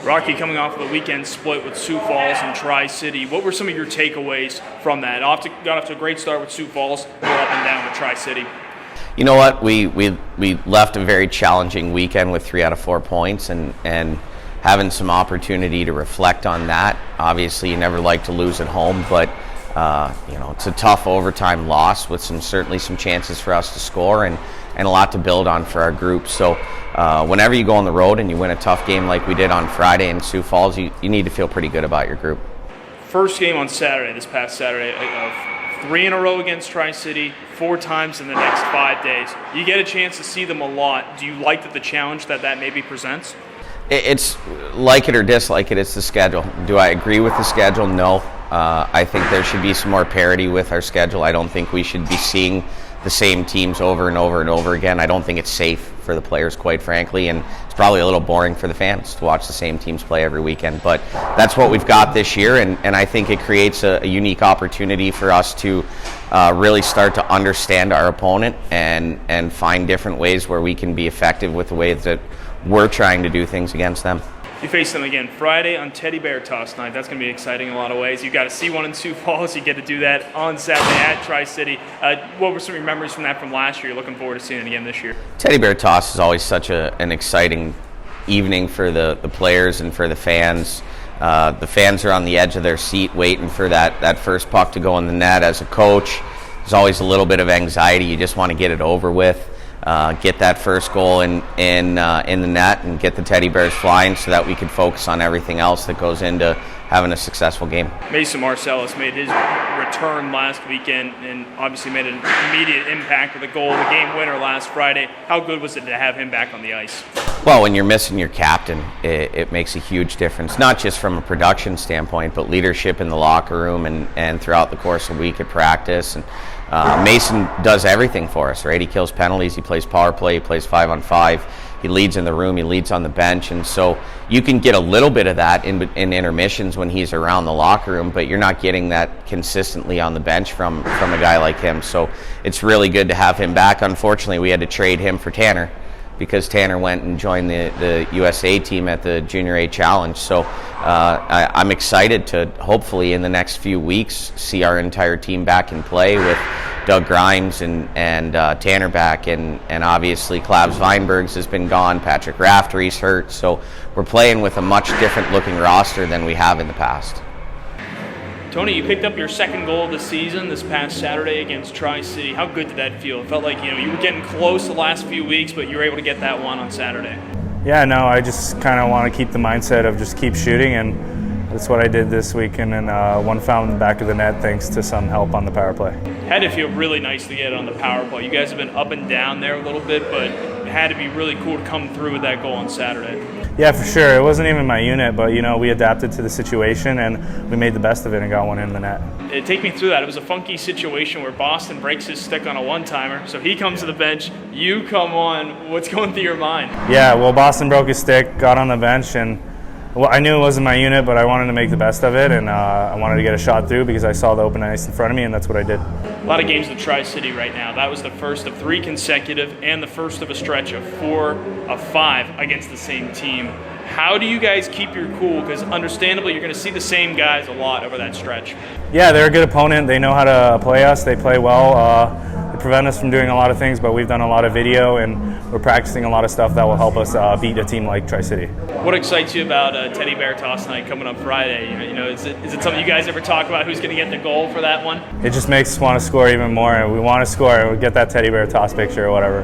Rocky, coming off of the weekend split with Sioux Falls and Tri-City, what were some of your takeaways from that? Got off to a great start with Sioux Falls, go up and down with Tri-City. You know what? We left a very challenging weekend with 3 out of 4 points, and having some opportunity to reflect on that. Obviously, you never like to lose at home, but it's a tough overtime loss with certainly some chances for us to score and a lot to build on for our group. So whenever you go on the road and you win a tough game like we did on Friday in Sioux Falls, you need to feel pretty good about your group. First game on Saturday, this past Saturday, 3 in a row against Tri-City, 4 times in the next 5 days. You get a chance to see them a lot. Do you like the challenge that maybe presents? It's like it or dislike it, it's the schedule. Do I agree with the schedule? No. I think there should be some more parity with our schedule. I don't think we should be seeing the same teams over and over and over again. I don't think it's safe for the players, quite frankly, and it's probably a little boring for the fans to watch the same teams play every weekend. But that's what we've got this year, and I think it creates a unique opportunity for us to really start to understand our opponent and find different ways where we can be effective with the ways that we're trying to do things against them. You face them again Friday on Teddy Bear Toss Night. That's going to be exciting in a lot of ways. You got to see one in Sioux Falls. You get to do that on Saturday at Tri-City. What were some of your memories from that from last year? You're looking forward to seeing it again this year. Teddy Bear Toss is always such an exciting evening for the players and for the fans. The fans are on the edge of their seat waiting for that first puck to go in the net. As a coach, there's always a little bit of anxiety. You just want to get it over with. Get that first goal in the net and get the Teddy Bears flying so that we can focus on everything else that goes into having a successful game. Mason Marcellus made his return last weekend and obviously made an immediate impact with a goal, the game winner last Friday. How good was it to have him back on the ice? Well, when you're missing your captain, it makes a huge difference, not just from a production standpoint, but leadership in the locker room and throughout the course of the week at practice. And Mason does everything for us, right? He kills penalties, he plays power play, he plays 5-on-5, he leads in the room, he leads on the bench, and so you can get a little bit of that in intermissions when he's around the locker room, but you're not getting that consistently on the bench from a guy like him. So it's really good to have him back. Unfortunately, we had to trade him for Tanner because Tanner went and joined the USA team at the Junior A Challenge. So I'm excited to hopefully in the next few weeks see our entire team back in play with Doug Grimes and Tanner back, and obviously Clavs Weinbergs has been gone, Patrick Raftery's hurt, so we're playing with a much different looking roster than we have in the past. Tony, you picked up your second goal of the season this past Saturday against Tri-City. How good did that feel? It felt like you were getting close the last few weeks, but you were able to get that one on Saturday. Yeah, no, I just kind of want to keep the mindset of just keep shooting, and that's what I did this week, and then one found in the back of the net thanks to some help on the power play. Had to feel really nice to get it on the power play. You guys have been up and down there a little bit, but it had to be really cool to come through with that goal on Saturday. Yeah, for sure. It wasn't even my unit, but we adapted to the situation and we made the best of it and got one in the net. Take me through that. It was a funky situation where Boston breaks his stick on a one-timer, so he comes to the bench, you come on. What's going through your mind? Yeah, well, Boston broke his stick, got on the bench, and I knew it wasn't my unit, but I wanted to make the best of it, and I wanted to get a shot through because I saw the open ice in front of me, and that's what I did. A lot of games with Tri-City right now. That was the first of 3 consecutive and the first of a stretch of 4 of 5 against the same team. How do you guys keep your cool? Because understandably, you're going to see the same guys a lot over that stretch. Yeah, they're a good opponent. They know how to play us. They play well. They prevent us from doing a lot of things, but we've done a lot of video, and we're practicing a lot of stuff that will help us beat a team like Tri-City. What excites you about Teddy Bear Toss Night coming up Friday? Is it something you guys ever talk about? Who's going to get the goal for that one? It just makes us want to score even more. We want to score. We get that Teddy Bear Toss picture or whatever.